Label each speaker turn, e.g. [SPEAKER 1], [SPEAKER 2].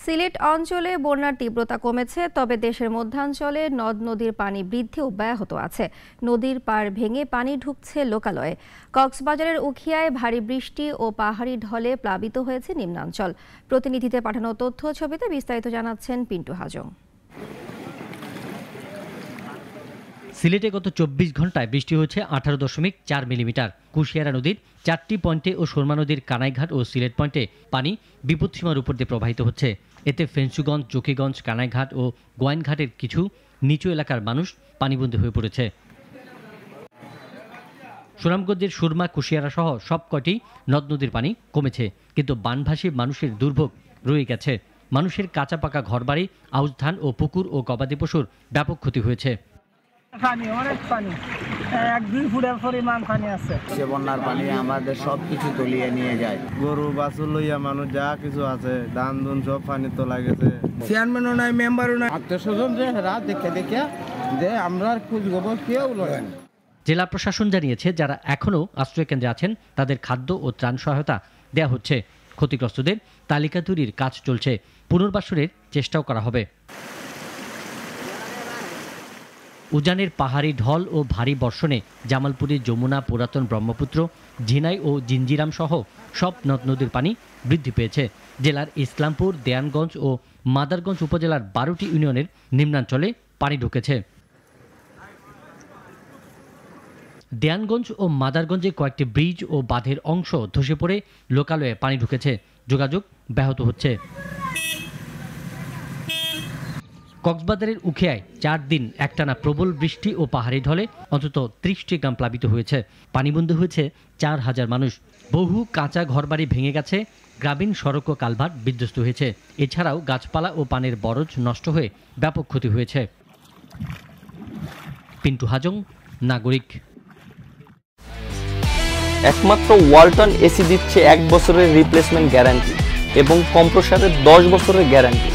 [SPEAKER 1] সিলেট অঞ্চলে বন্যার তীব্রতা কমেছে, তবে দেশের মধ্যাঞ্চলে নদ নদীর পানি বৃদ্ধি অব্যাহত আছে। নদীর পাড় ভেঙে পানি ঢুকছে লোকালয়ে। কক্সবাজারের উখিয়ায় ভারী বৃষ্টি ও পাহাড়ি ঢলে প্লাবিত হয়েছে নিম্নাঞ্চল। প্রতিনিধিদের পাঠানো তথ্য ছবিতে বিস্তারিত জানাচ্ছেন পিন্টু হাজং।
[SPEAKER 2] সিলেটে গত 24 ঘন্টায় বৃষ্টি হয়েছে 18.4 মিলিমিটার। কুশিয়ারা নদীর 4টি পয়েন্টে ও সুরমা নদীর কানাইঘাট ও সিলেট পয়েন্টে পানি বিপদসীমার উপর দিয়ে প্রবাহিত হচ্ছে। এতে ফেঞ্চুগঞ্জ, জকিগঞ্জ, কানাইঘাট ও গোয়াইনঘাটের কিছু নিচু এলাকার মানুষ পানিবন্দী হয়ে পড়েছে। সুনামগঞ্জের সুরমা, কুশিয়ারা সহ সব কয়টি নদ নদীর পানি কমেছে, কিন্তু বানভাসী মানুষের দুর্ভোগ রয়ে গেছে। মানুষের কাঁচা পাকা ঘরবাড়ি, আউশ ধান ও পুকুর ও গবাদি পশুর ব্যাপক ক্ষতি হয়েছে।
[SPEAKER 3] অনেক পানি, 1-2 ফুটের পরিমাণ পানি আছে।
[SPEAKER 4] বন্যার পানি আমাদের সবকিছু তলিয়ে নিয়ে যায়।
[SPEAKER 5] গরু বাছুর লইয়া মানুষ যা কিছু আছে, ধান ধুন সব পানি তো লাগেছে।
[SPEAKER 3] চেয়ারম্যানও নাই, মেম্বারও নাই,
[SPEAKER 4] আত্মীয়স্বজন যে রাত দেখে যে আমরা খোঁজ খবর কেউ লয়।
[SPEAKER 2] জেলা প্রশাসন জানিয়েছে, যারা এখনও আশ্রয়কেন্দ্রে আছেন তাদের খাদ্য ও ত্রাণ সহায়তা দেওয়া হচ্ছে। ক্ষতিগ্রস্তদের তালিকা তৈরির কাজ চলছে। পুনর্বাসনের চেষ্টাও করা হবে। উজানের পাহাড়ি ঢল ও ভারী বর্ষণে জামালপুরের যমুনা, পুরাতন ব্রহ্মপুত্র, ঝিনাই ও জিঞ্জিরাম সহ সব নদ নদীর পানি বৃদ্ধি পেয়েছে। জেলার ইসলামপুর, দেয়ানগঞ্জ ও মাদারগঞ্জ উপজেলার 12টি ইউনিয়নের নিম্নাঞ্চলে পানি ঢুকেছে। দেয়ানগঞ্জ ও মাদারগঞ্জে কয়েকটি ব্রিজ ও বাঁধের অংশ ধসে পড়ে লোকালয়ে পানি ঢুকেছে। যোগাযোগ ব্যাহত হচ্ছে। কক্সবাজারের উখিয়ায় 4 দিন একটানা প্রবল বৃষ্টি ও পাহাড়ি ঢলে অন্তত 30টি গ্রাম প্লাবিত হয়েছে। পানিবন্দী হয়েছে 4000 মানুষ। বহু কাঁচা ঘরবাড়ি ভেঙে গেছে। গ্রামীণ সড়ক ও কালভার্ট বিধ্বস্ত হয়েছে। এছাড়াও গাছপালা ও পানির বরজ নষ্ট হয়ে ব্যাপক ক্ষতি হয়েছে। পিন্টু হাজং, নাগরিক।
[SPEAKER 6] একমাত্র ওয়ালটন এসি দিচ্ছে 1 বছরের রিপ্লেসমেন্ট গ্যারান্টি এবং কম্প্রেসারের 10 বছরের গ্যারান্টি।